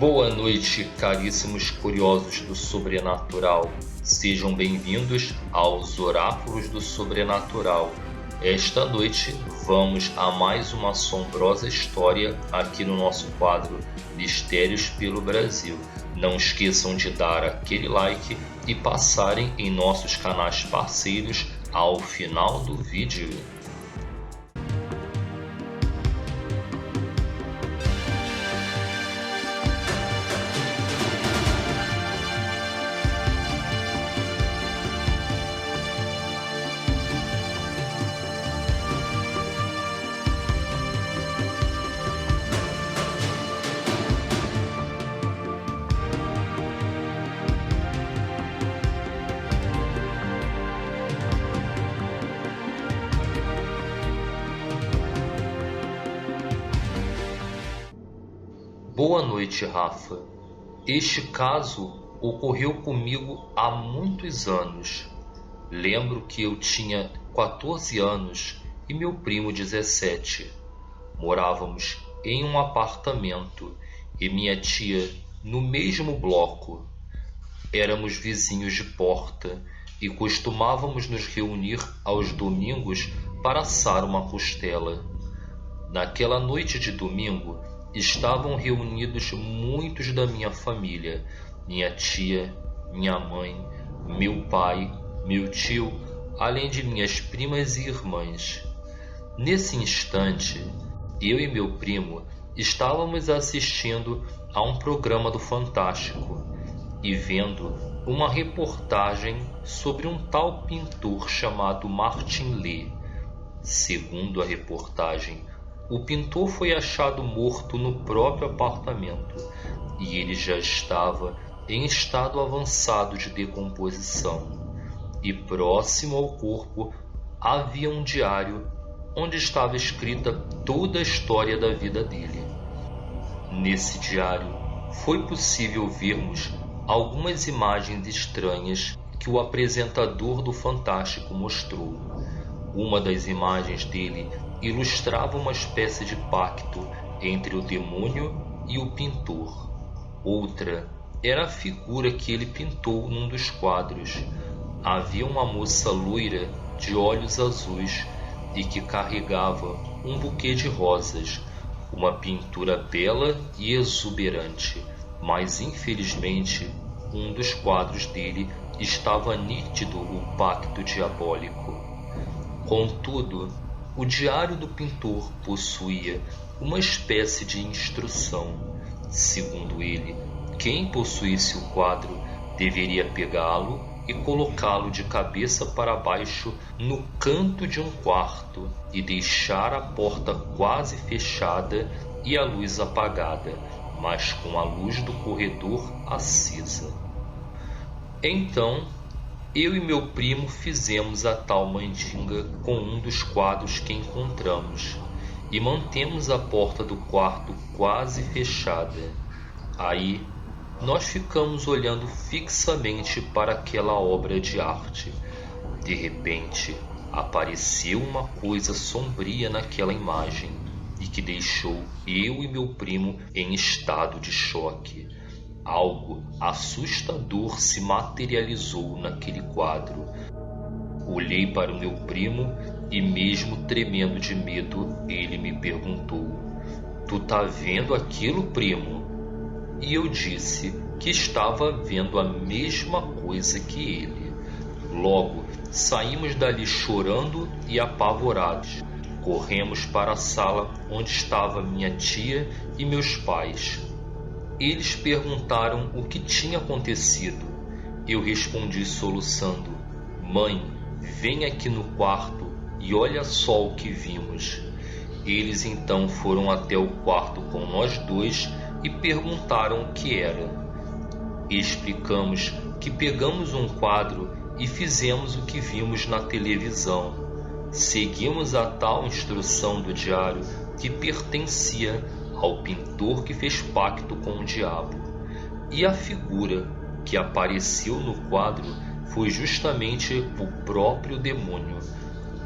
Boa noite, caríssimos curiosos do sobrenatural. Sejam bem-vindos aos Oráculos do Sobrenatural. Esta noite vamos a mais uma assombrosa história aqui no nosso quadro Mistérios pelo Brasil. Não esqueçam de dar aquele like e passarem em nossos canais parceiros ao final do vídeo. Boa noite, Rafa. Este caso ocorreu comigo há muitos anos. Lembro que eu tinha 14 anos e meu primo 17. Morávamos em um apartamento e minha tia no mesmo bloco. Éramos vizinhos de porta e costumávamos nos reunir aos domingos para assar uma costela. Naquela noite de domingo, estavam reunidos muitos da minha família, minha tia, minha mãe, meu pai, meu tio, além de minhas primas e irmãs. Nesse instante, eu e meu primo estávamos assistindo a um programa do Fantástico e vendo uma reportagem sobre um tal pintor chamado Martin Lee. Segundo a reportagem, o pintor foi achado morto no próprio apartamento e ele já estava em estado avançado de decomposição. E próximo ao corpo havia um diário onde estava escrita toda a história da vida dele. Nesse diário foi possível vermos algumas imagens estranhas que o apresentador do Fantástico mostrou. Uma das imagens dele ilustrava uma espécie de pacto entre o demônio e o pintor. Outra era a figura que ele pintou num dos quadros. Havia uma moça loira de olhos azuis e que carregava um buquê de rosas, uma pintura bela e exuberante, mas infelizmente um dos quadros dele estava nítido o pacto diabólico. Contudo, o diário do pintor possuía uma espécie de instrução. Segundo ele, quem possuísse o quadro deveria pegá-lo e colocá-lo de cabeça para baixo no canto de um quarto e deixar a porta quase fechada e a luz apagada, mas com a luz do corredor acesa. Então, eu e meu primo fizemos a tal mandinga com um dos quadros que encontramos e mantemos a porta do quarto quase fechada. Aí, nós ficamos olhando fixamente para aquela obra de arte. De repente, apareceu uma coisa sombria naquela imagem e que deixou eu e meu primo em estado de choque. Algo assustador se materializou naquele quadro. Olhei para o meu primo e, mesmo tremendo de medo, ele me perguntou: "Tu tá vendo aquilo, primo?" E eu disse que estava vendo a mesma coisa que ele. Logo, saímos dali chorando e apavorados. Corremos para a sala onde estava minha tia e meus pais. Eles perguntaram o que tinha acontecido. Eu respondi soluçando: "Mãe, vem aqui no quarto e olha só o que vimos." Eles então foram até o quarto com nós dois e perguntaram o que era. Explicamos que pegamos um quadro e fizemos o que vimos na televisão. Seguimos a tal instrução do diário que pertencia ao pintor que fez pacto com o diabo. E a figura que apareceu no quadro foi justamente o próprio demônio.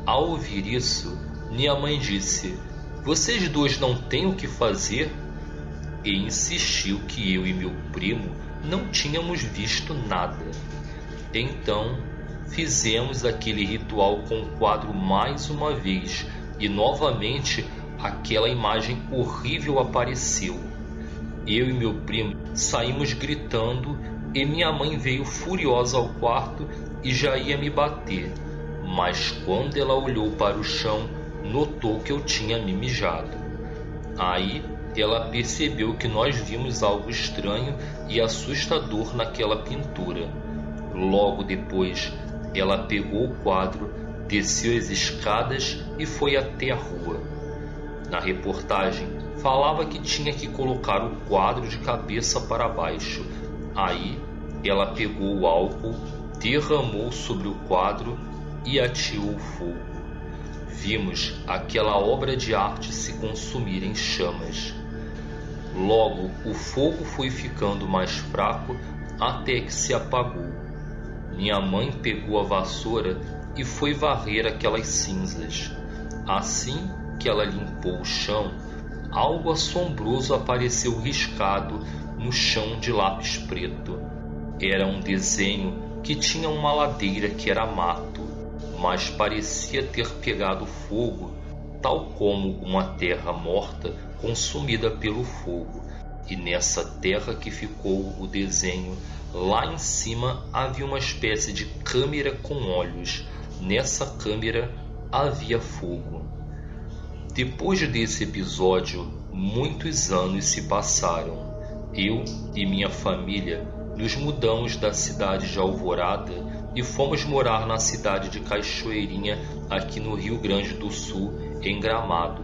Ao ouvir isso, minha mãe disse: "Vocês dois não têm o que fazer?" e insistiu que eu e meu primo não tínhamos visto nada. Então fizemos aquele ritual com o quadro mais uma vez e novamente aquela imagem horrível apareceu. Eu e meu primo saímos gritando e minha mãe veio furiosa ao quarto e já ia me bater, mas quando ela olhou para o chão, notou que eu tinha me mijado. Aí ela percebeu que nós vimos algo estranho e assustador naquela pintura. Logo depois, ela pegou o quadro, desceu as escadas e foi até a rua. Na reportagem, falava que tinha que colocar o quadro de cabeça para baixo. Aí, ela pegou o álcool, derramou sobre o quadro e ateou o fogo. Vimos aquela obra de arte se consumir em chamas. Logo, o fogo foi ficando mais fraco até que se apagou. Minha mãe pegou a vassoura e foi varrer aquelas cinzas. Assim que ela limpou o chão, algo assombroso apareceu riscado no chão de lápis preto. Era um desenho que tinha uma ladeira que era mato, mas parecia ter pegado fogo, tal como uma terra morta consumida pelo fogo. E nessa terra que ficou o desenho, lá em cima havia uma espécie de câmara com olhos. Nessa câmara havia fogo. Depois desse episódio, muitos anos se passaram. Eu e minha família nos mudamos da cidade de Alvorada e fomos morar na cidade de Cachoeirinha, aqui no Rio Grande do Sul, em Gramado.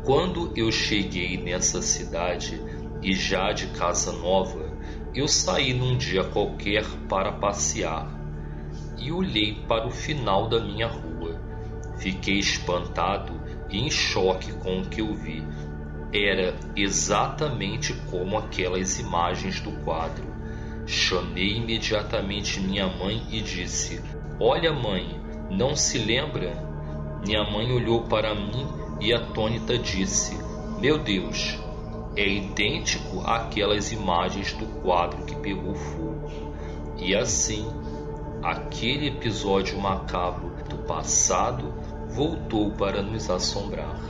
Quando eu cheguei nessa cidade, e já de casa nova, eu saí num dia qualquer para passear e olhei para o final da minha rua. Fiquei espantado e em choque com o que eu vi. Era exatamente como aquelas imagens do quadro. Chamei imediatamente minha mãe e disse: "Olha, mãe, não se lembra?" Minha mãe olhou para mim e atônita disse: "Meu Deus, é idêntico àquelas imagens do quadro que pegou fogo." E assim, aquele episódio macabro do passado voltou para nos assombrar.